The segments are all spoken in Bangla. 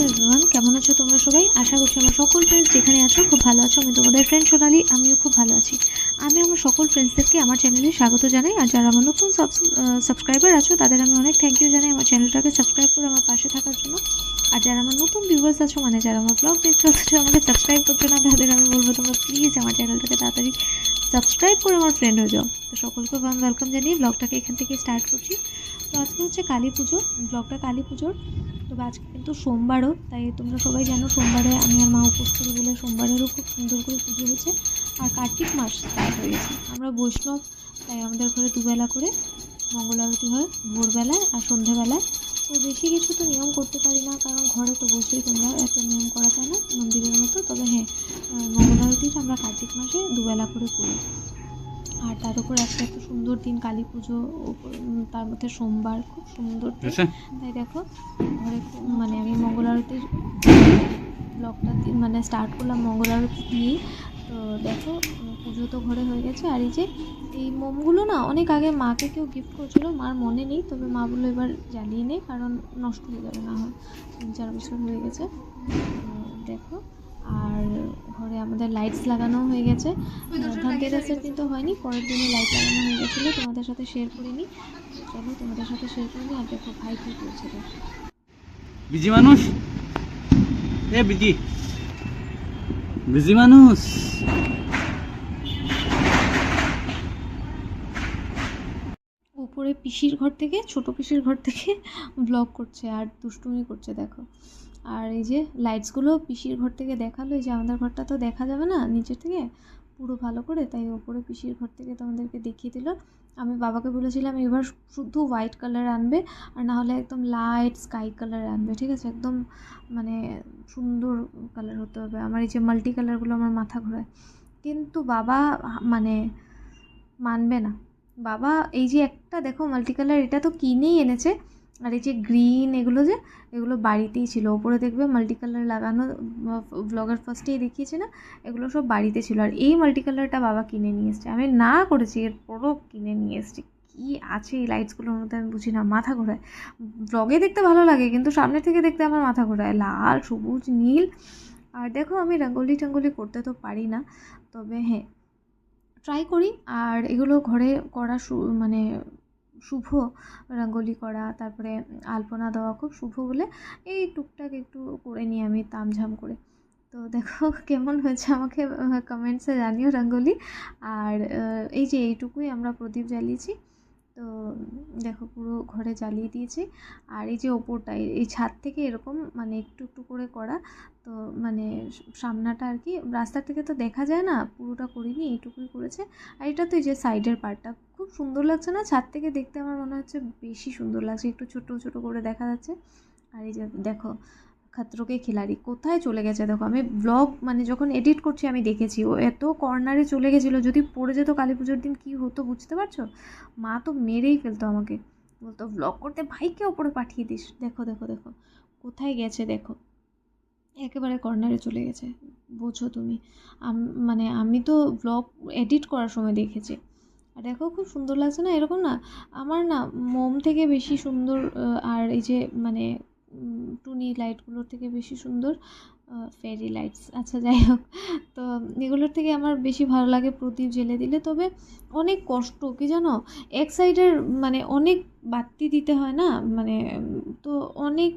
হ্যালো এভরিওয়ান, কেমন আছো তোমরা সবাই? আশা করছি আমার সকল ফ্রেন্ডস যেখানে আছো খুব ভালো আছো। আমি তোমাদের ফ্রেন্ড সোনালি, আমিও খুব ভালো আছি। আমি আমার সকল ফ্রেন্ডসদেরকে আমার চ্যানেলে স্বাগত জানাই। আর যারা আমার নতুন সাবস্ক্রাইবার আছো তাদের আমি অনেক থ্যাংক ইউ জানাই আমার চ্যানেলটাকে সাবস্ক্রাইব করে আমার পাশে থাকার জন্য। আর যারা আমার নতুন ভিউয়ার্স আছো, মানে যারা আমার ব্লগ দেখছো অথচ আমাকে সাবস্ক্রাইব করছো না, তাদের আমি বলবো তোমরা প্লিজ আমার চ্যানেলটাকে তাড়াতাড়ি সাবস্ক্রাইব করে আমার ফ্রেন্ড হয়ে যাও। তো সকলকে ওয়েলকাম জানিয়ে ব্লগটাকে এখান থেকে স্টার্ট করছি। তো আজকে হচ্ছে কালী পুজো, ব্লগটা কালী পুজোর। তো আজকে কিন্তু সোমবারও, তাই তোমরা সবাই জানো সোমবারে আমি আর মা উপোস করি বলে সোমবারেরও খুব সুন্দর করে পুজো হয়েছে। আর কার্তিক মাস স্টার্ট হয়ে গেছে, আমরা বৈষ্ণব, তাই আমাদের ঘরে দুবেলা করে মঙ্গল আরতি হয়, ভোরবেলায় আর সন্ধেবেলায়। তো বেশি কিছু তো নিয়ম করতে পারি না, কারণ ঘরে তো বোঝোই তোমরা, এত নিয়ম করা যায় না মন্দিরের মতো। তবে হ্যাঁ, মঙ্গল আরতিটা আমরা কার্তিক মাসে দুবেলা করে করি। আর তার উপর একটা এত সুন্দর দিন কালী পুজো, তার মধ্যে সোমবার, খুব সুন্দর দিন। তাই দেখো ঘরে মানে আমি মঙ্গল আরতির ব্লগটা মানে স্টার্ট করলাম মঙ্গল আরতি দিয়েই। তো দেখো পুজো তো ঘরে হয়ে গেছে। আর এই যে এই মোমগুলো না অনেক আগে মাকে কেউ গিফট করছিল, মার মনে নেই, তবে মা বললো এবার জ্বালিয়ে নেই, কারণ নষ্ট হয়ে যাবে না হয়, 3-4 বছর হয়ে গেছে। দেখো আর ঘরে আমাদের লাইটস লাগানো হয়ে গেছে। ধনতেরাসের দিন তো হয়নি, পরের দিনে লাইট লাগানো হয়ে গেছিলো, তোমাদের সাথে শেয়ার করিনি। চলো তোমাদের সাথে শেয়ার করিনি। আর দেখো ভাই কী করছে, বিজি মানুষ, বিজি মানুষ। উপরে পিসির ঘর থেকে, ছোট পিসির ঘর থেকে ব্লগ করছে আর দুষ্টুমি করছে দেখো। আর এই যে লাইটসগুলো পিসির ঘর থেকে দেখালো, এই যে আমাদের ঘরটা তো দেখা যাবে না নিচের থেকে পুরো ভালো করে, তাই ওপরে পিসির ঘর থেকে তোমাদেরকে দেখিয়ে দিল। আমি বাবাকে বলেছিলাম এবার শুধু হোয়াইট কালার আনবে, আর না হলে একদম লাইট স্কাই কালার আনবে, ঠিক আছে? একদম মানে সুন্দর কালার হতে হবে। আমার এই যে মাল্টি কালারগুলো আমার মাথা ঘোরায়, কিন্তু বাবা মানে মানবে না। বাবা এই যে একটা দেখো মাল্টি কালার, এটা তো কিনেই এনেছে। আর এই যে গ্রিন এগুলো বাড়িতেই ছিল, ওপরে দেখবে মাল্টি কালার লাগানো, ব্লগের ফার্স্টেই দেখিয়েছে না, এগুলো সব বাড়িতে ছিল। আর এই মাল্টি কালারটা বাবা কিনে নিয়ে এসছে, আমি না করেছি, এরপরও কিনে নিয়ে এসছি। কী আছে এই লাইটসগুলোর মধ্যে আমি বুঝি না, মাথা ঘোরায়। ব্লগে দেখতে ভালো লাগে, কিন্তু সামনে থেকে দেখতে আমার মাথা ঘোরায়, লাল সবুজ নীল। আর দেখো আমি রঙ্গোলি টঙ্গোলি করতে তো পারি না, তবে হ্যাঁ ট্রাই করি। আর এগুলো ঘরে করা মানে শুভ, রঙ্গোলি করা, তারপরে আলপনা দেওয়া খুব শুভ বলে এই টুকটাক একটু করে নিই আমি তামঝাম করে। তো দেখো কেমন হয়েছে আমাকে কমেন্টসে জানিও রঙ্গোলি। আর এই যে এইটুকুই আমরা প্রদীপ জ্বালিয়েছি। তো দেখো পুরো ঘরে জ্বালিয়ে দিয়েছি। আর এই যে ওপরটায় এই ছাদ থেকে এরকম মানে একটু একটু করে করা, তো মানে সামনাটা আর কি রাস্তার থেকে তো দেখা যায় না, পুরোটা করিনি, এইটুকুই করেছে। আর এটা তো এই যে সাইডের পার্টটা খুব সুন্দর লাগছে না? ছাদ থেকে দেখতে আমার মনে হচ্ছে বেশি সুন্দর লাগছে, একটু ছোটো ছোটো করে দেখা যাচ্ছে। আর এই যে দেখো খতরোকে খিলাড়ি কোথায় চলে গেছে দেখো। আমি ব্লগ মানে যখন এডিট করছি আমি দেখেছি ও এত কর্নারে চলে গেছিলো, যদি পড়ে যেত কালী পুজোর দিন কী হতো বুঝতে পারছো? মা তো মেরেই ফেলতো আমাকে, বলতো ব্লগ করতে ভাইকে ওপরে পাঠিয়ে দিস। দেখো দেখো দেখো কোথায় গেছে দেখো, একেবারে কর্নারে চলে গেছে, বোঝো তুমি। মানে আমি তো ব্লগ এডিট করার সময় দেখেছি। আর দেখো খুব সুন্দর লাগছে না? এরকম না আমার না মোম থেকে বেশি সুন্দর, আর এই যে মানে টুনি লাইটগুলোর থেকে বেশি সুন্দর ফেরি লাইটস, আচ্ছা যাই হোক। তো এগুলোর থেকে আমার বেশি ভালো লাগে প্রদীপ জ্বেলে দিলে। তবে অনেক কষ্ট কি জানো, এক সাইডের মানে অনেক বাতি দিতে হয় না, মানে তো অনেক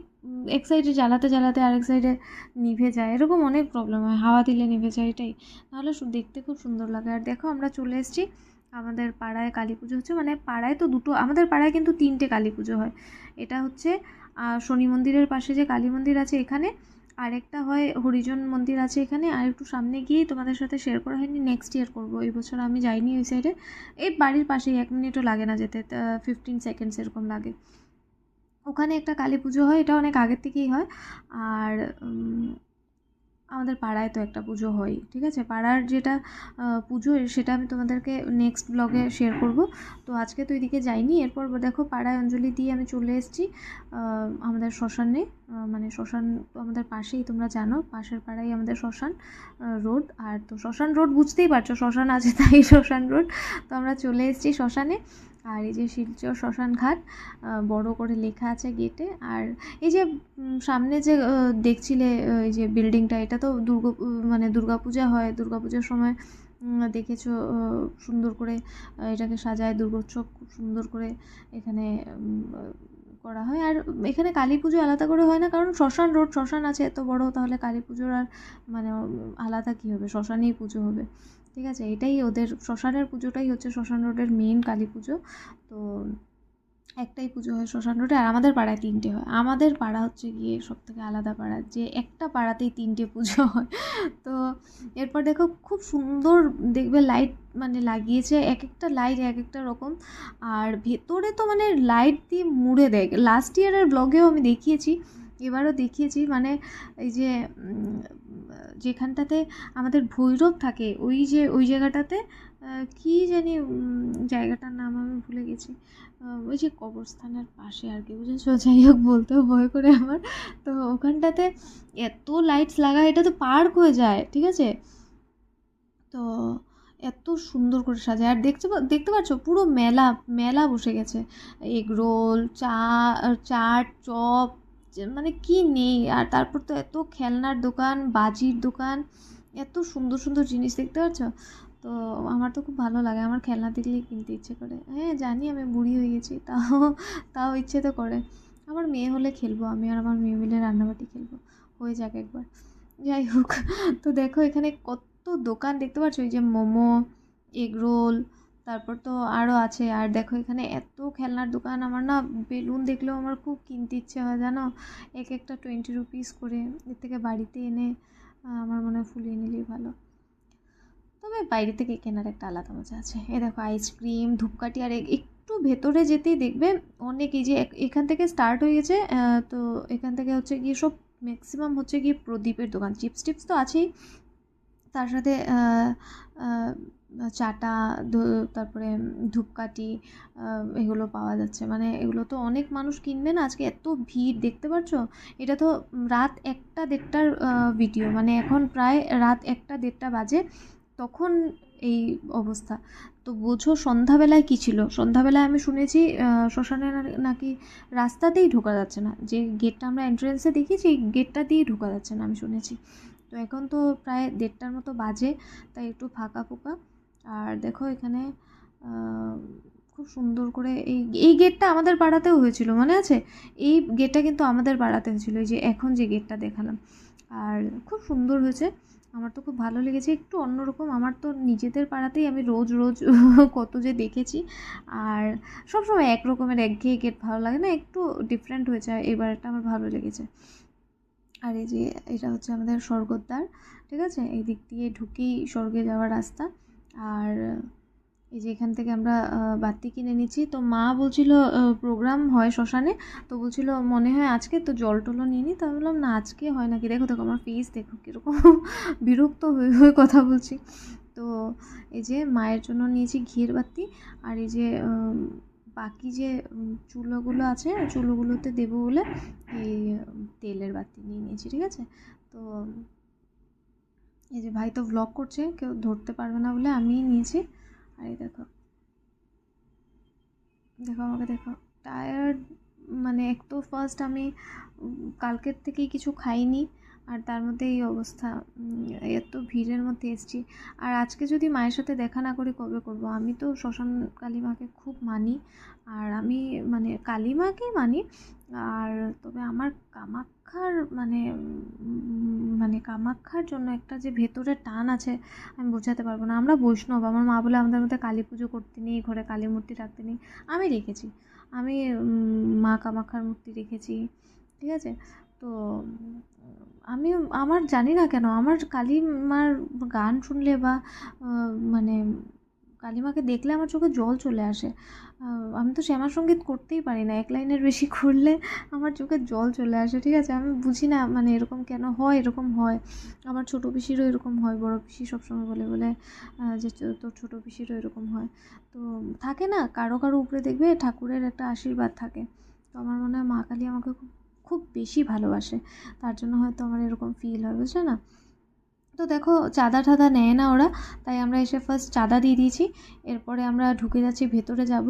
এক সাইডে জ্বালাতে জ্বালাতে আরেক সাইডে নিভে যায়, এরকম অনেক প্রবলেম হয়, হাওয়া দিলে নিভে যায়, এটাই। নাহলে দেখতে খুব সুন্দর লাগে। আর দেখো আমরা চলে এসেছি, আমাদের পাড়ায় কালী পুজো হচ্ছে, মানে পাড়ায় তো দুটো, আমাদের পাড়ায় কিন্তু 3টে কালী পুজো হয়। এটা হচ্ছে শনি মন্দিরের পাশে যে কালী মন্দির আছে এখানে, আরেকটা হয় হরিজন মন্দির আছে এখানে, আর একটু সামনে গিয়েই তোমাদের সাথে শেয়ার করা হয়নি, নেক্সট ইয়ার করবো, এই বছর আমি যাইনি ওই সাইডে। এই বাড়ির পাশেই 1 মিনিটও লাগে না যেতে, 15 সেকেন্ডস এরকম লাগে। ওখানে একটা কালী পুজো হয়, এটা অনেক আগের থেকেই হয়। আর আমাদের পাড়ায় তো একটা পুজো হয়, ঠিক আছে? পাড়ার যেটা পুজো সেটা আমি তোমাদেরকে নেক্সট ব্লগে শেয়ার করব। তো আজকে তো এদিকে যাইনি। এরপর দেখো পাড়ায় অঞ্জলি দিয়ে আমি চলে এসেছি আমাদের শ্মশানে, মানে শ্মশান তো আমাদের পাশেই, তোমরা জানো পাশের পাড়ায় আমাদের শ্মশান রোড। আর তো শ্মশান রোড বুঝতেই পারছো, শ্মশান আছে তাই শ্মশান রোড। তো আমরা চলে এসেছি শ্মশানে। আর এই যে শিলচর শ্মশান ঘাট বড় করে লেখা আছে গেটে। আর এই যে সামনে যে দেখছিলে এই যে বিল্ডিংটা, এটা তো মানে দুর্গাপূজা হয়, দুর্গাপূজার সময় দেখেছো সুন্দর করে এটাকে সাজায়, দুর্গোৎসব খুব সুন্দর করে এখানে করা হয়। আর এখানে কালী পুজো আলাদা করে হয় না, কারণ শ্মশান রোড, শ্মশান আছে এত বড়, তাহলে কালী পুজোর আর মানে আলাদা কী হবে, শ্মশানেই পুজো হবে। ঠিক আছে, এটাই ওদের শ্মশানের পুজোটাই হচ্ছে শ্মশান রোডের মেন কালী পুজো। তো একটাই পুজো হয় শ্মশান রোডে, আর আমাদের পাড়ায় 3টে হয়। আমাদের পাড়া হচ্ছে গিয়ে সবথেকে আলাদা পাড়া, যে একটা পাড়াতেই 3টে পুজো হয়। তো এরপর দেখো খুব সুন্দর দেখবে লাইট মানে লাগিয়েছে, এক একটা লাইট এক একটা রকম। আর ভেতরে তো মানে লাইট দিয়ে মুড়ে দেয়। লাস্ট ইয়ারের ব্লগেও আমি দেখিয়েছি, এবারও দেখিয়েছি। মানে এই যে যেখানটাতে আমাদের ভৈরব থাকে, ওই জায়গাটাতে কী জানি জায়গাটার নাম আমি ভুলে গেছি, ওই যে কবরস্থানের পাশে আর কি, বুঝেছো, যাই হোক বলতেও ভয় করে আমার। তো ওখানটাতে এত লাইটস লাগায়, এটা তো পার্ক হয়ে যায়, ঠিক আছে। তো এত সুন্দর করে সাজায়। আর দেখতে পাচ্ছ পুরো মেলা মেলা বসে গেছে, এগ রোল, চাট, চপ, মানে কি নেই। আর তারপর তো এত খেলনার দোকান, বাজির দোকান, এত সুন্দর সুন্দর জিনিস দেখতে পাচ্ছ। তো আমার তো খুব ভালো লাগে, আমার খেলনা দেখলেই কিনতে ইচ্ছে করে। হ্যাঁ জানি আমি বুড়ি হয়ে গেছি, তাও তাও ইচ্ছে তো করে। আমার মেয়ে হলে খেলবো, আমি আর আমার মেয়ে মিলে রান্নাবাটি খেলবো, হয়ে যাক একবার। যাই হোক, তো দেখো এখানে কত দোকান দেখতে পাচ্ছ, এই যে মোমো, এগ রোল, তারপর তো আরও আছে। আর দেখো এখানে এত খেলনার দোকান, আমার না বেলুন দেখলেও আমার খুব কিনতে ইচ্ছে হয় জানো, এক একটা 20 রুপিস করে। এর থেকে বাড়িতে এনে আমার মনে হয় ফুলিয়ে নিলেই ভালো। তবে বাইরে থেকে কেনার একটা আলাদা মজা আছে। এ দেখো আইসক্রিম, ধূপকাঠি, আর একটু ভেতরে যেতেই দেখবে অনেক, এই যে এখান থেকে স্টার্ট হয়ে গেছে। তো এখান থেকে হচ্ছে গিয়ে সব ম্যাক্সিমাম হচ্ছে গিয়ে প্রদীপের দোকান, চিপস টিপস তো আছেই, তার সাথে চাটা, তারপরে ধূপকাঠি, এগুলো পাওয়া যাচ্ছে। মানে এগুলো তো অনেক মানুষ কিনবে না, আজকে এত ভিড় দেখতে পাচ্ছ। এটা তো রাত 1টা-1:30টার ভিডিও, মানে এখন প্রায় রাত 1টা-1:30 বাজে, তখন এই অবস্থা। তো বোঝো সন্ধ্যাবেলায় কী ছিল। সন্ধ্যাবেলায় আমি শুনেছি শ্মশানে নাকি রাস্তাতেই ঢোকা যাচ্ছে না, যে গেটটা আমরা এন্ট্রেন্সে দেখেছি এই গেটটা দিয়েই ঢোকা যাচ্ছে না, আমি শুনেছি। তো এখন তো প্রায় 1:30টার মতো বাজে, তাই একটু ফাঁকা ফোঁকা। আর দেখো এখানে খুব সুন্দর করে এই গেটটা আমাদের পাড়াতেও হয়েছিল, মনে আছে? এই গেটটা কিন্তু আমাদের পাড়াতে হয়েছিল, এই যে এখন যে গেটটা দেখালাম। আর খুব সুন্দর হয়েছে, আমার তো খুব ভালো লেগেছে, একটু অন্যরকম। আমার তো নিজেদের পাড়াতেই আমি রোজ রোজ কত যে দেখেছি, আর সবসময় এক রকমের একঘেয়ে গেট ভালো লাগে না, একটু ডিফারেন্ট হয়েছে, এবার এটা আমার ভালো লেগেছে। আর এই যে এটা হচ্ছে আমাদের স্বর্গদ্বার, ঠিক আছে, এই দিক দিয়ে ঢুকেই স্বর্গে যাওয়ার রাস্তা। আর এই যে এখান থেকে আমরা বাতি কিনে নিচ্ছি। তো মা বলছিল প্রোগ্রাম হয় শ্মশানে, তো বলছিল মনে হয় আজকে, তো জল টলও নিয়ে নিই। তো আমি বললাম না আজকে হয় নাকি, দেখো দেখো আমার ফেস দেখো কীরকম বিরক্ত হয়ে হয়ে কথা বলছি। তো এই যে মায়ের জন্য নিয়েছি ঘিয়ের বাতি, আর এই যে বাকি যে চুলোগুলো আছে, চুলোগুলোতে দেবো বলে এই তেলের বাতি নিয়ে নিয়েছি, ঠিক আছে। তো এই যে ভাই তো ভ্লগ করছে, কেউ ধরতে পারবে না বলে আমিই নিয়েছি। আর এই দেখো দেখো আমাকে দেখো, টায়ার্ড, মানে এক তো ফার্স্ট আমি কালকের থেকেই কিছু খাইনি, আর তার মধ্যে এই অবস্থা, এত ভিড়ের মধ্যে এসেছি। আর আজকে যদি মায়ের সাথে দেখা না করি কবে করবো? আমি তো শ্মশান কালী মাকে খুব মানি, আর আমি মানে কালী মাকেই মানি। আর তবে আমার কামাখ্যার মানে কামাখ্যার জন্য একটা যে ভেতরে টান আছে, আমি বোঝাতে পারবো না। আমরা বৈষ্ণব, আমার মা বলে আমাদের মধ্যে কালী পুজো করতে নেই, ঘরে কালী মূর্তি রাখতে নেই। আমি রেখেছি, আমি মা কামাখ্যার মূর্তি রেখেছি, ঠিক আছে। তো আমি আমার জানি না কেন আমার কালী মার গান শুনলে বা মানে কালী মাকে দেখলে আমার চোখে জল চলে আসে। আমি তো শ্যামা সঙ্গীত করতেই পারি না, এক লাইনের বেশি করলে আমার চোখে জল চলে আসে, ঠিক আছে। আমি বুঝি না মানে এরকম কেন হয়, এরকম হয়। আমার ছোটো পিসিরও এরকম হয়, বড় পিসি সবসময় বলে বলে যে তোর ছোটো পিসিরও এরকম হয়। তো থাকে না, কারো কারো উপরে দেখবে ঠাকুরের একটা আশীর্বাদ থাকে। তো আমার মনে হয় মা কালী আমাকে খুব খুব বেশি ভালোবাসে, তার জন্য হয়তো আমার এরকম ফিল হয়, বুঝলে না। তো দেখো চাঁদা টাদা নেয় না ওরা, তাই আমরা এসে ফার্স্ট চাঁদা দিয়ে দিয়েছি, এরপরে আমরা ঢুকে যাচ্ছি ভেতরে যাব।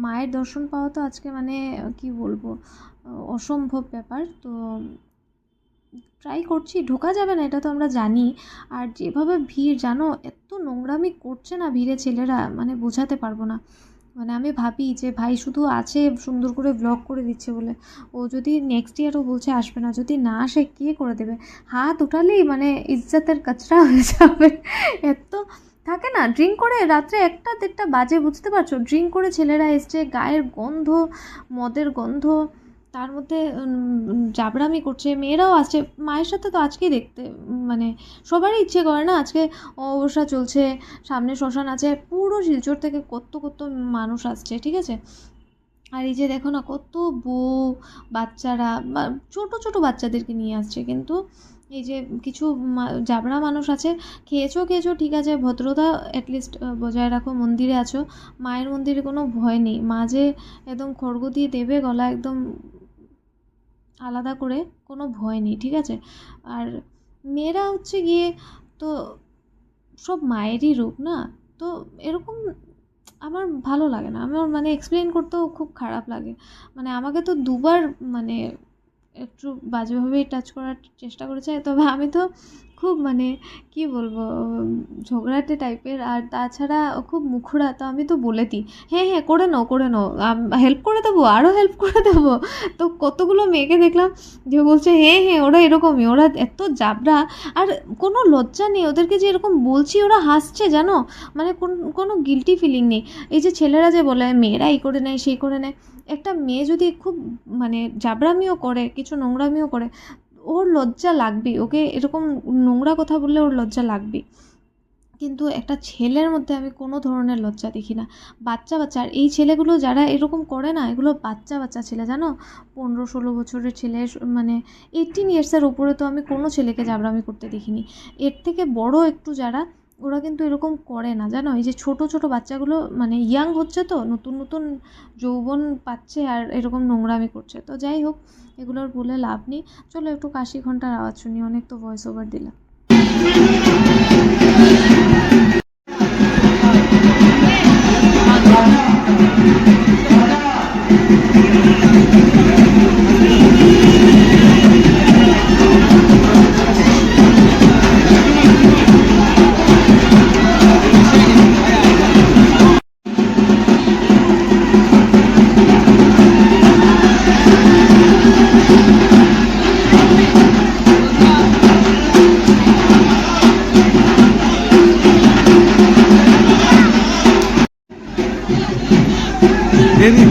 মায়ের দর্শন পাওয়া তো আজকে মানে কি বলবো, অসম্ভব ব্যাপার। তো ট্রাই করছি, ঢোকা যাবে না এটা তো আমরা জানি। আর যেভাবে ভিড় জানো, এত নোংরামি করছে না ভিড়ে ছেলেরা, মানে বোঝাতে পারবো না। মানে আমি ভাবি যে ভাই শুধু আছে সুন্দর করে ব্লগ করে দিচ্ছে বলে, ও যদি নেক্সট ইয়ারও বলছে আসবে না, যদি না আসে কে করে দেবে? হাত উঠালেই মানে ইজ্জতের কাচরা হয়ে যাবে। এত থাকে না, ড্রিঙ্ক করে রাত্রে 1টা 1:30 বাজে, বুঝতে পারছো? ড্রিঙ্ক করে ছেলেরা এসছে, গায়ের গন্ধ, মদের গন্ধ, তার মধ্যে জাবড়ামি করছে, মেয়েরাও আসছে। মায়ের সাথে তো আজকেই দেখতে মানে সবারই ইচ্ছে করে না, আজকে অমাবস্যা চলছে, সামনে শ্মশান আছে, পুরো শিলচর থেকে কত কত মানুষ আসছে, ঠিক আছে? আর এই যে দেখো না, কত বউ বাচ্চারা বা ছোট ছোট বাচ্চাদেরকে নিয়ে আসছে, কিন্তু এই যে কিছু জাবরা মানুষ আছে। খেয়েছো খেয়েছো ঠিক আছে, ভদ্রতা অ্যাটলিস্ট বজায় রাখো, মন্দিরে আছো, মায়ের মন্দিরে কোনো ভয় নেই, মা যে একদম খড়গ দিয়ে দেবে গলা একদম আলাদা করে, কোনো ভয় নেই, ঠিক আছে? আর মেয়েরা হচ্ছে গিয়ে তো সব মায়েরই রূপ না, তো এরকম আমার ভালো লাগে না, আমার মানে এক্সপ্লেন করতেও খুব খারাপ লাগে। মানে আমাকে তো দুবার মানে একটু বাজেভাবেই টাচ করার চেষ্টা করেছে, তবে আমি তো খুব মানে কি বলবো, ঝগড়াটে টাইপের, আর তাছাড়া ও খুব মুখরা, তো আমি তো বলে দিই, হ্যাঁ হ্যাঁ করে নাও করে নাও, হেল্প করে দেবো, আরও হেল্প করে দেবো। তো কতগুলো মেয়েকে দেখলাম যে বলছে হ্যাঁ হ্যাঁ ওরা এরকমই, ওরা এত জাবরা, আর কোনো লজ্জা নেই ওদেরকে যে এরকম বলছি, ওরা হাসছে জানো, মানে কোনো গিল্টি ফিলিং নেই। এই যে ছেলেরা যে বলে মেয়েরা এই করে নেয় সেই করে নেয়, একটা মেয়ে যদি খুব মানে জাবরামিও করে, কিছু নোংরামিও করে, ওর লজ্জা লাগবেই, ওকে এরকম নোংরা কথা বললে ওর লজ্জা লাগবেই। কিন্তু একটা ছেলের মধ্যে আমি কোনো ধরনের লজ্জা দেখি না। বাচ্চা বাচ্চা, আর এই ছেলেগুলো যারা এরকম করে না, এগুলো বাচ্চা বাচ্চা ছেলে জানো, 15-16 বছরের ছেলে, মানে 18 ইয়ার্সের ওপরে তো আমি কোনো ছেলেকে জাবরামি করতে দেখিনি। এর থেকে বড় একটু যারা, ওরা কিন্তু এরকম করে না জানো। এই যে ছোট ছোট বাচ্চাগুলো মানে ইয়াং হচ্ছে, তো নতুন নতুন যৌবন পাচ্ছে, আর এরকম নোংরামি করছে। তো যাই হোক, এগুলোর বলে লাভ নেই। চলো একটু কাশি ঘন্টার আওয়াজ শুনি, অনেক তো ভয়েস ওভার দিলাম। দেরি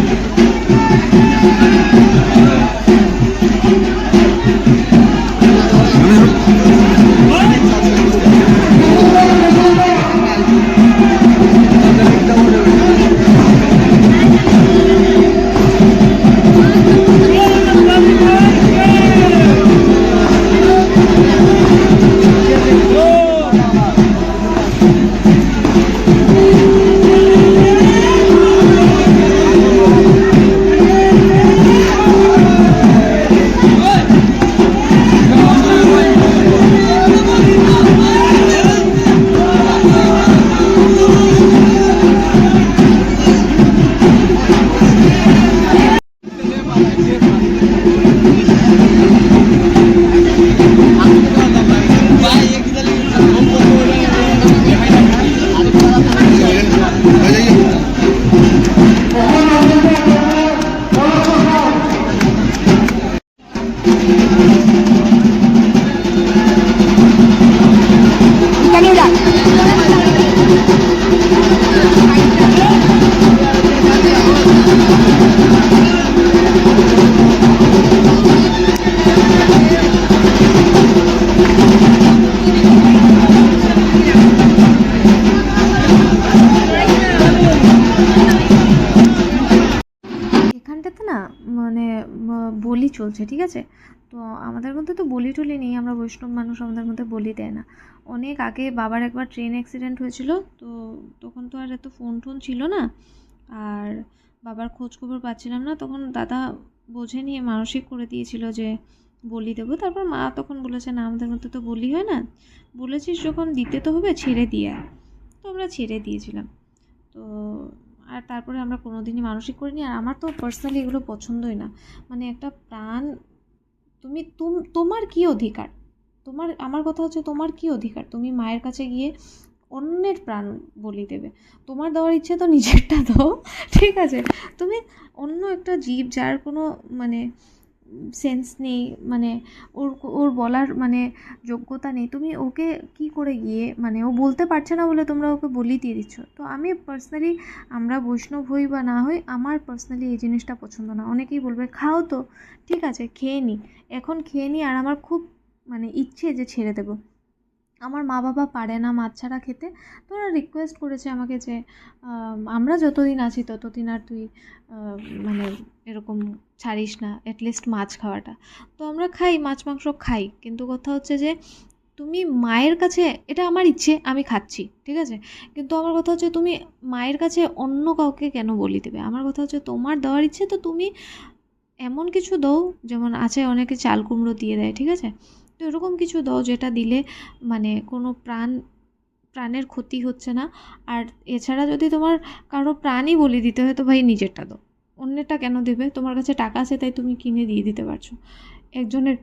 এখানটাতে না মানে বলি চলছে, ঠিক আছে? তো আমাদের মধ্যে তো বলি টলি নেই, আমরা বৈষ্ণব মানুষ, আমাদের মধ্যে বলি দেয় না। অনেক আগে বাবার একবার ট্রেন অ্যাক্সিডেন্ট হয়েছিল, তো তখন তো আর এত ফোন টোন ছিল না, আর বাবার খোঁজ খবর পাচ্ছিলাম না, তখন দাদা বোঝে নিয়ে মানসিক করে দিয়েছিল যে বলি দেবো। তারপর মা তখন বলেছে না আমাদের মধ্যে তো বলি হয় না, বলেছিস যখন দিতে তো হবে, ছেড়ে দিয়ে আয়। তো আমরা ছেড়ে দিয়েছিলাম। তো আর তারপরে আমরা কোনো দিনই মানসিক করিনি। আর আমার তো পার্সোনালি এগুলো পছন্দই না। মানে একটা প্রাণ, তোমার কী অধিকার? আমার কথা হচ্ছে তোমার কী অধিকার? তুমি মায়ের কাছে গিয়ে অন্যের প্রাণ বলি দেবে? তোমার দেওয়ার ইচ্ছে তো নিজেরটা দাও, ঠিক আছে? তুমি অন্য একটা জীব যার কোনো মানে সেন্স নেই, মানে ওর ওর বলার মানে যোগ্যতা নেই, তুমি ওকে কি করে গিয়ে, মানে ও বলতে পারছে না বলে তোমরা ওকে বলি দিয়ে দিচ্ছ। তো আমি পার্সোনালি, আমরা বৈষ্ণব হই বা না হই, আমার পার্সোনালি এই জিনিসটা পছন্দ না। অনেকেই বলবে খাও তো, ঠিক আছে খেয়ে নিই, এখন খেয়ে নিই। আর আমার খুব মানে ইচ্ছে যে ছেড়ে দেবো। আমার মা বাবা পারে না মাছ ছাড়া খেতে, তো ওরা রিকোয়েস্ট করেছে আমাকে যে আমরা যতদিন আছি ততদিন আর তুই মানে এরকম ছাড়িস না, অ্যাটলিস্ট মাছ খাওয়াটা। তো আমরা খাই, মাছ মাংস খাই, কিন্তু কথা হচ্ছে যে তুমি মায়ের কাছে, এটা আমার ইচ্ছে আমি খাচ্ছি, ঠিক আছে, কিন্তু আমার কথা হচ্ছে তুমি মায়ের কাছে অন্য কাউকে কেন বলি দেবে? আমার কথা হচ্ছে তোমার দেওয়ার ইচ্ছে তো তুমি এমন কিছু দাও, যেমন আছে অনেকে চাল কুমড়ো দিয়ে দেয়, ঠিক আছে, তো এরকম কিছু দাও যেটা দিলে মানে কোনো প্রাণের ক্ষতি হচ্ছে না। আর এছাড়া যদি তোমার কারো প্রাণই বলি দিতে হয় তো ভাই নিজেরটা দাও, অন্যেরটা কেন দেবে? তোমার কাছে টাকা আছে তাই তুমি কিনে দিয়ে দিতে পারছো। একজনের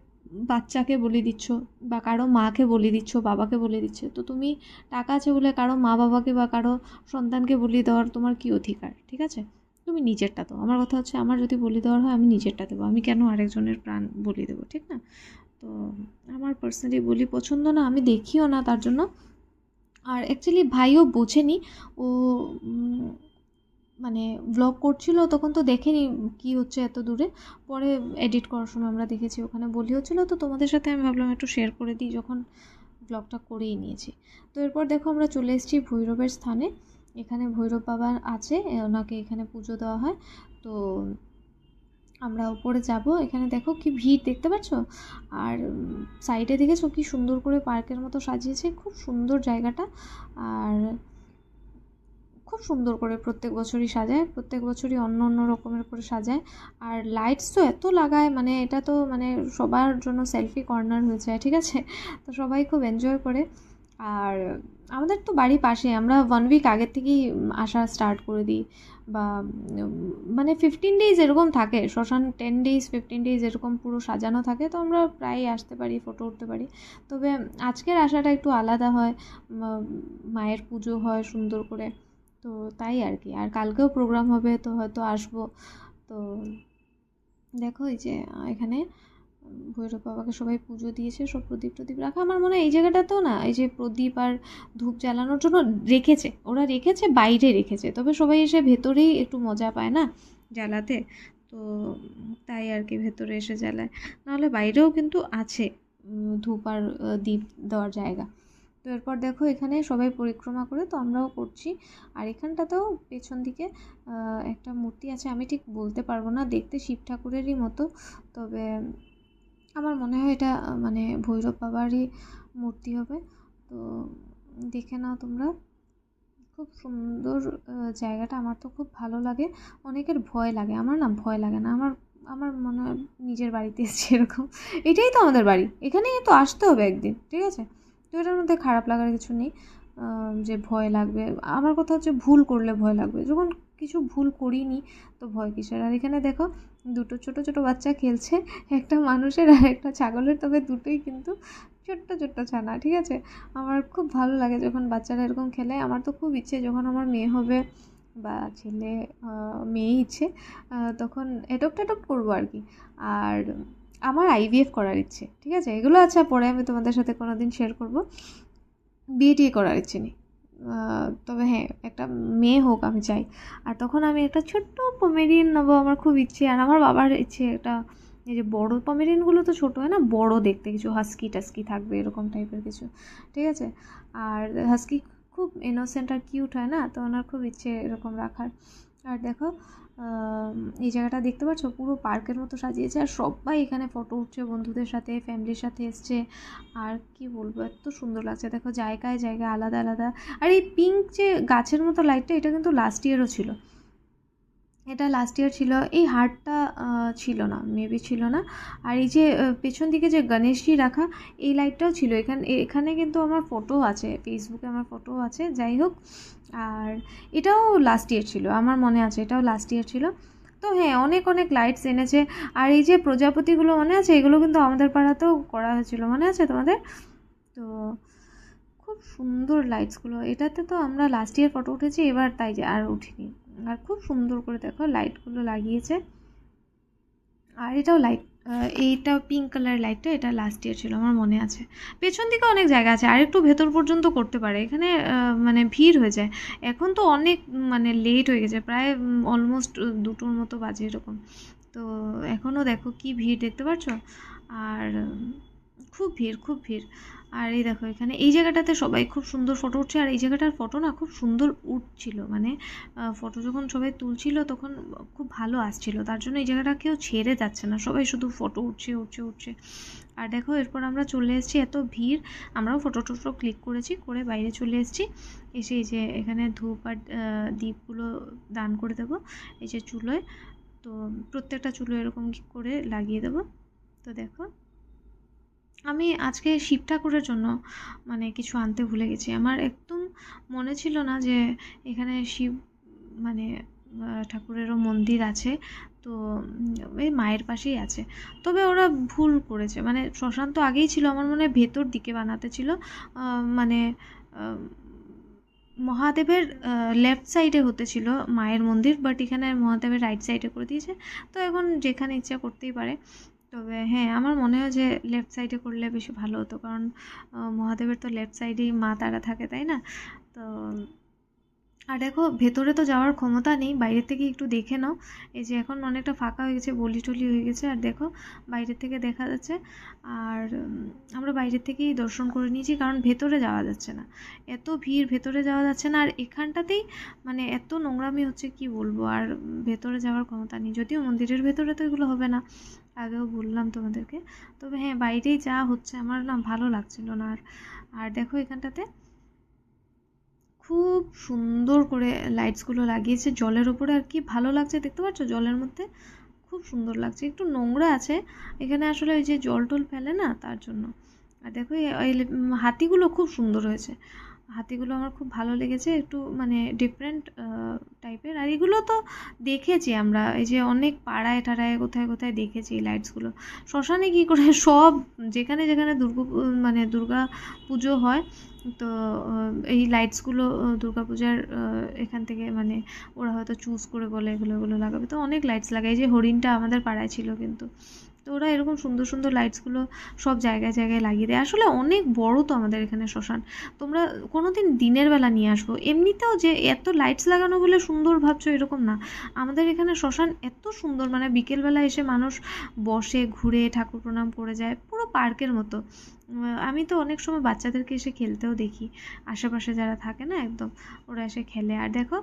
বাচ্চাকে বলি দিচ্ছ, বা কারো মাকে বলি দিচ্ছ, বাবাকে বলি দিচ্ছে, তো তুমি টাকা আছে বলে কারো মা বাবাকে বা কারো সন্তানকে বলি দেওয়ার তোমার কী অধিকার? ঠিক আছে, তুমি নিজেরটা দাও। আমার কথা হচ্ছে আমার যদি বলি দেওয়ার হয় আমি নিজেরটা দেবো, আমি কেন আরেকজনের প্রাণ বলি দেবো? ঠিক না? তো আমার পার্সোনালি বলি পছন্দ না, আমি দেখিও না তার জন্য। আর অ্যাকচুয়ালি ভাইও বোঝেনি, ও মানে ভ্লগ করছিল তখন তো দেখেনি কি হচ্ছে এত দূরে, পরে এডিট করার সময় আমরা দেখেছি ওখানে বলি হচ্ছিলো, তো তোমাদের সাথে আমি ভাবলাম একটু শেয়ার করে দিই যখন ব্লগটা করেই নিয়েছি। তো এরপর দেখো আমরা চলে এসেছি ভৈরবের স্থানে। এখানে ভৈরব বাবা আছে, ওনাকে এখানে পুজো দেওয়া হয়। তো আমরা উপরে যাব। এখানে দেখো কি ভিড় দেখতে পাচ্ছ, আর সাইডে দেখেছো কি সুন্দর করে পার্কের মতো সাজিয়েছে, খুব সুন্দর জায়গাটা। আর খুব সুন্দর করে প্রত্যেক বছরই সাজায়, প্রত্যেক বছরই অন্য অন্য রকমের করে সাজায়। আর লাইটস তো এত লাগায়, মানে এটা তো মানে সবার জন্য সেলফি কর্নার হয়ে যায়, ঠিক আছে, তো সবাই খুব এনজয় করে। আর আমাদের তো বাড়ি পাশে, আমরা 1 উইক আগের থেকেই আসা স্টার্ট করে দিই, বা মানে 15 ডেজ এরকম থাকে, শ্মশান 10 ডেজ 15 ডেজ এরকম পুরো সাজানো থাকে, তো আমরা প্রায়ই আসতে পারি, ফটো উঠতে পারি। তবে আজকের আসাটা একটু আলাদা হয়, মায়ের পুজো হয় সুন্দর করে, তো তাই আর কি। আর কালকেও প্রোগ্রাম হবে, তো হয়তো আসবো। তো দেখো এই যে এখানে ভৈরব বাবাকে সবাই পুজো দিয়েছে, সব প্রদীপ টদীপ রাখা। আমার মনে হয় এই জায়গাটাতেও না এই যে প্রদীপ আর ধূপ জ্বালানোর জন্য রেখেছে, ওরা রেখেছে, বাইরে রেখেছে, তবে সবাই এসে ভেতরেই একটু মজা পায় না জ্বালাতে, তো তাই আর কি ভেতরে এসে জ্বালায়। নাহলে বাইরেও কিন্তু আছে ধূপ আর দীপ দেওয়ার জায়গা। তো এরপর দেখো এখানে সবাই পরিক্রমা করে, তো আমরাও করছি। আর এখানটাতেও পেছন দিকে একটা মূর্তি আছে, আমি ঠিক বলতে পারবো না, দেখতে শিব ঠাকুরেরই মতো, তবে আমার মনে হয় এটা মানে ভৈরব বাবারই মূর্তি হবে। তো দেখে নাও তোমরা, খুব সুন্দর জায়গাটা, আমার তো খুব ভালো লাগে। অনেকের ভয় লাগে, আমার না ভয় লাগে না, আমার আমার মনে হয় নিজের বাড়িতে এসেছি এরকম। এটাই তো আমাদের বাড়ি, এখানেই তো আসতে হবে একদিন, ঠিক আছে, তো এটার মধ্যে খারাপ লাগার কিছু নেই যে ভয় লাগবে। আমার কথা হচ্ছে ভুল করলে ভয় লাগবে, যখন কিছু ভুল করিনি তো ভয় কিসের? আর এখানে দেখো দুটো ছোট ছোট বাচ্চা খেলছে, একটা মানুষের আর একটা ছাগলের, তবে দুটোই কিন্তু ছোট্ট ছোট্ট ছানা, ঠিক আছে। আমার খুব ভালো লাগে যখন বাচ্চারা এরকম খেলে। আমার তো খুব ইচ্ছে যখন আমার মেয়ে হবে বা ছেলে, মেয়েই ইচ্ছে, তখন অ্যাডপ্ট করবো আর কি। আর আমার আইভিএফ করার ইচ্ছে, ঠিক আছে, এগুলো আচ্ছা পরে আমি তোমাদের সাথে কোনো দিন শেয়ার করবো। বিয়ে টিয়ে করার ইচ্ছে নেই, তবে হ্যাঁ একটা মেয়ে হোক আমি চাই। আর তখন আমি একটা ছোট্ট পমেরিয়ান নেবো, আমার খুব ইচ্ছে। আর আমার বাবার ইচ্ছে একটা, এই যে বড়ো পমেরিয়ানগুলো তো ছোটো হয় না, বড়ো দেখতে কিছু হাস্কি টাস্কি থাকবে এরকম টাইপের কিছু, ঠিক আছে। আর হাস্কি খুব ইনোসেন্ট আর কিউট হয় না, তো ওনার খুব ইচ্ছে এরকম রাখার। আর দেখো এই জায়গাটা দেখতে পাচ্ছ পুরো পার্কের মতো সাজিয়েছে, আর সবাই এখানে ফটো উঠছে বন্ধুদের সাথে, ফ্যামিলির সাথে এসছে। আর কি বলবো, এত সুন্দর লাগছে দেখো, জায়গায় জায়গায় আলাদা আলাদা। আর এই পিঙ্ক যে গাছের মতো লাইটটা, এটা কিন্তু লাস্ট ইয়ারও ছিল, এটা লাস্ট ইয়ার ছিল। এই হারটা ছিল না, মেবি ছিল না। আর এই যে পেছন দিকে যে গণেশজি রাখা, এই লাইটটাও ছিল। এখানে কিন্তু আমার ফটো আছে, ফেসবুকে আমার ফটো আছে, যাই হোক। আর এটাও লাস্ট ইয়ার ছিল, আমার মনে আছে এটাও লাস্ট ইয়ার ছিল। তো হ্যাঁ, অনেক অনেক লাইটস এনেছে। আর এই যে প্রজাপতিগুলো মনে আছে, এগুলো কিন্তু আমাদের পাড়াতেও করা হয়েছিল, মনে আছে তোমাদের? তো খুব সুন্দর লাইটসগুলো। এটাতে তো আমরা লাস্ট ইয়ার ফটো উঠেছি, এবার তাই যে আর উঠিনি। আর খুব সুন্দর করে দেখো লাইটগুলো লাগিয়েছে। আর এটাও লাইট, এইটা পিঙ্ক কালার লাইটটা, এটা লাস্ট ইয়ার ছিল, আমার মনে আছে। পেছন দিকে অনেক জায়গা আছে, আর একটু ভেতর পর্যন্ত করতে পারে। এখানে মানে ভিড় হয়ে যায়। এখন তো অনেক মানে লেট হয়ে গেছে, প্রায় অলমোস্ট 2টোর মতো বাজে এরকম। তো এখনও দেখো কি ভিড়, দেখতে পাচ্ছ? আর খুব ভিড়, খুব ভিড়। আর এই দেখো এখানে এই জায়গাটাতে সবাই খুব সুন্দর ফটো উঠছে। আর এই জায়গাটার ফটো না খুব সুন্দর উঠছিল, মানে ফটো যখন সবাই তুলছিল তখন খুব ভালো আসছিল, তার জন্য এই জায়গাটা কেউ ছেড়ে যাচ্ছে না, সবাই শুধু ফটো উঠছে উঠছে উঠছে। আর দেখো এরপর আমরা চলে এসেছি, এত ভিড়, আমরাও ফটো টটো ক্লিক করেছি, করে বাইরে চলে এসেছি। এসে এই যে এখানে ধূপ আর দীপগুলো দান করে দেবো এই যে চুলোয়। তো প্রত্যেকটা চুলো এরকম করে লাগিয়ে দেবো। তো দেখো আমি আজকে শিব ঠাকুরের জন্য মানে কিছু আনতে ভুলে গেছি। আমার একদম মনে ছিল না যে এখানে শিব মানে ঠাকুরেরও মন্দির আছে। তো এই মায়ের পাশেই আছে। তবে ওরা ভুল করেছে, মানে শ্মশান তো আগেই ছিল, আমার মনে হয় ভেতর দিকে বানাতে ছিল। মানে মহাদেবের লেফট সাইডে হতে ছিল মায়ের মন্দির, বাট এখানে মহাদেবের রাইট সাইডে করে দিয়েছে। তো এখন যেখানে ইচ্ছা করতেই পারে। তবে হ্যাঁ, আমার মনে হয় যে লেফট সাইডে করলে বেশি ভালো হতো, কারণ মহাদেবের তো লেফট সাইডেই মা তারা থাকে, তাই না? তো আর দেখো ভেতরে তো যাওয়ার ক্ষমতা নেই, বাইরের থেকে একটু দেখে নাও। এই যে এখন অনেকটা ফাঁকা হয়ে গেছে, বলি টলি হয়ে গেছে, আর দেখো বাইরের থেকে দেখা যাচ্ছে। আর আমরা বাইরের থেকেই দর্শন করে নিয়েছি, কারণ ভেতরে যাওয়া যাচ্ছে না, এত ভিড়, ভেতরে যাওয়া যাচ্ছে না। আর এখানটাতেই মানে এত নোংরামি হচ্ছে, কি বলবো। আর ভেতরে যাওয়ার ক্ষমতা নেই, যদিও মন্দিরের ভেতরে তো এগুলো হবে না, আগেও বললাম তোমাদেরকে। তবে হ্যাঁ, বাইরেই যা হচ্ছে আমার না ভালো লাগছিল না। আর দেখো এখানটাতে খুব সুন্দর করে লাইটসগুলো লাগিয়েছে জলের ওপরে, আর কি ভালো লাগছে দেখতে পাচ্ছ, জলের মধ্যে খুব সুন্দর লাগছে। একটু নোংরা আছে এখানে, আসলে ওই যে জল টল ফেলে না, তার জন্য। আর দেখো এই হাতিগুলো খুব সুন্দর হয়েছে, হাতিগুলো আমার খুব ভালো লেগেছে, একটু মানে ডিফারেন্ট টাইপের। আর এগুলো তো দেখেছি আমরা, এই যে অনেক পাড়ায় টাড়ায় কোথায় কোথায় দেখেছি এই লাইটসগুলো। শ্মশানে কী করে সব যেখানে যেখানে মানে দুর্গা পুজো হয়, তো এই লাইটসগুলো দুর্গাপূজার এখান থেকে মানে ওরা হয়তো চুজ করে বলে এগুলো এগুলো লাগাবে, তো অনেক লাইটস লাগায়। এই যে হরিণটা আমাদের পাড়ায় ছিল কিন্তু, তো ওরা এরকম সুন্দর সুন্দর লাইটসগুলো সব জায়গায় জায়গায় লাগিয়ে দেয়। আসলে অনেক বড় তো আমাদের এখানে শ্মশান, তোমরা কোনো দিন দিনের বেলা নিয়ে আসবো। এমনিতেও যে এত লাইটস লাগানো বলে সুন্দর ভাবছো এরকম না, আমাদের এখানে শ্মশান এত সুন্দর, মানে বিকেলবেলা এসে মানুষ বসে ঘুরে ঠাকুর প্রণাম করে যায়, পুরো পার্কের মতো। আমি তো অনেক সময় বাচ্চাদেরকে এসে খেলতেও দেখি, আশেপাশে যারা থাকে না একদম, ওরা এসে খেলে। আর দেখো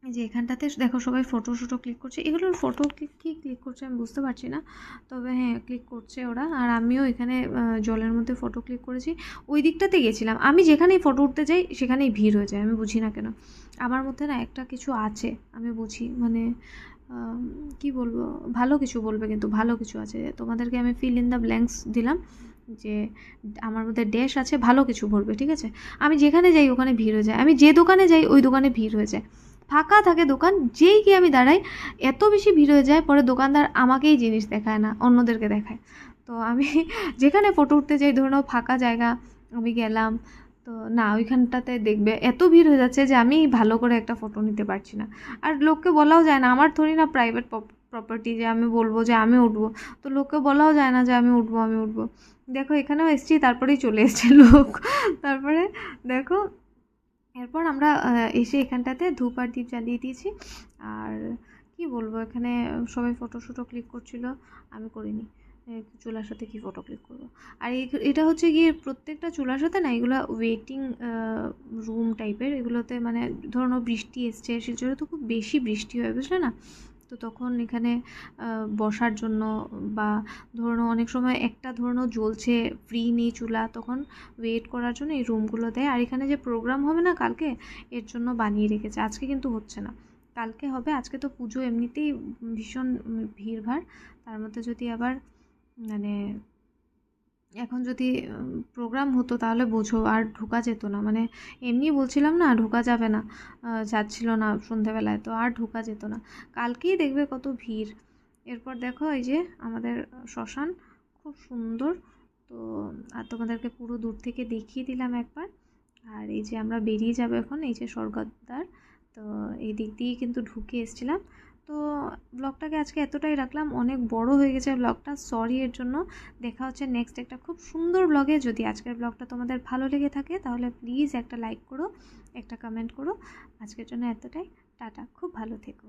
এই যে এখানটাতে দেখো সবাই ফটো ক্লিক করছে, এগুলোর ফটো কি ক্লিক করছে আমি বুঝতে পারছি না, তবে হ্যাঁ ক্লিক করছে ওরা। আর আমিও এখানে জলের মধ্যে ফটো ক্লিক করেছি। ওই দিকটাতে গেছিলাম আমি, যেখানেই ফটো উঠতে যাই সেখানেই ভিড় হয়ে যায়, আমি বুঝি না কেন। আমার মধ্যে না একটা কিছু আছে, আমি বুঝি, মানে কি বলবো, ভালো কিছু বলবে কিন্তু ভালো কিছু আছে। তোমাদেরকে আমি ফিল ইন দ্য ব্ল্যাঙ্কস দিলাম, যে আমার মধ্যে ড্যাশ আছে, ভালো কিছু বলবে, ঠিক আছে? আমি যেখানে যাই ওখানে ভিড় হয়ে যায়, আমি যে দোকানে যাই ওই দোকানে ভিড় হয়ে যায়, ফাঁকা থাকে দোকান, যেই গিয়ে আমি দাঁড়াই এত বেশি ভিড় হয়ে যায়, পরে দোকানদার আমাকেই জিনিস দেখায় না, অন্যদেরকে দেখায়। তো আমি যেখানে ফটো উঠতে যাই, ধরে নাও ফাঁকা জায়গা আমি গেলাম, তো না ওইখানটাতে দেখবে এত ভিড় হয়ে যাচ্ছে যে আমি ভালো করে একটা ফটো নিতে পারছি না। আর লোককে বলাও যায় না, আমার থোড়ি না প্রাইভেট প্রপার্টি যে আমি বলবো যে আমি উঠবো, তো লোককে বলাও যায় না যে আমি উঠবো। দেখো এখানেও এসছি, তারপরেই চলে এসছে লোক। তারপরে দেখো এরপর আমরা এসে এখানটাতে ধূপ আর দীপ জ্বালিয়ে দিয়েছি। আর কি বলবো, এখানে সবাই ফটো ক্লিক করছিল, আমি করিনি, চুলার সাথে কি ফটো ক্লিক করবো। আর এটা হচ্ছে গিয়ে প্রত্যেকটা চুলার সাথে না, এগুলো ওয়েটিং রুম টাইপের, এগুলোতে মানে ধরো বৃষ্টি এসছে, শিলচরে তো খুব বেশি বৃষ্টি হয়, বুঝলে না? তো তখন এখানে বসার জন্য, বা ধরো অনেক সময় একটা ধরো জ্বলছে ফ্রি নেই চুলা, তখন ওয়েট করার জন্য এই রুমগুলো দেয়। আর এখানে যে প্রোগ্রাম হবে না কালকে, এর জন্য বানিয়ে রেখেছে, আজকে কিন্তু হচ্ছে না, কালকে হবে। আজকে তো পুজো এমনিতেই ভীষণ ভিড়ভাড়, তার মধ্যে যদি আবার মানে এখন যদি প্রোগ্রাম হতো তাহলে বোঝো আর ঢোকা যেত না, মানে এমনি বলছিলাম না ঢোকা যাবে না, যাচ্ছিল না সন্ধেবেলায়, তো আর ঢোকা যেত না। কালকেই দেখবে কত ভিড়। এরপর দেখো এই যে আমাদের শ্মশান খুব সুন্দর, তো আর তোমাদেরকে পুরো দূর থেকে দেখিয়ে দিলাম একবার। আর এই যে আমরা বেরিয়ে যাবো এখন, এই যে স্বর্গদ্বার, তো এই দিক দিয়েই কিন্তু ঢুকে এসেছিলাম। তো ব্লগটাকে আজকে এতটাই রাখলাম, অনেক বড় হয়ে গেছে ব্লগটা, সরি এর জন্য। দেখা হচ্ছে নেক্সট একটা খুব সুন্দর ব্লগে। যদি আজকের ব্লগটা তোমাদের ভালো লেগে থাকে তাহলে প্লিজ একটা লাইক করো, একটা কমেন্ট করো। আজকের জন্য এতটাই, টাটা, খুব ভালো থেকো।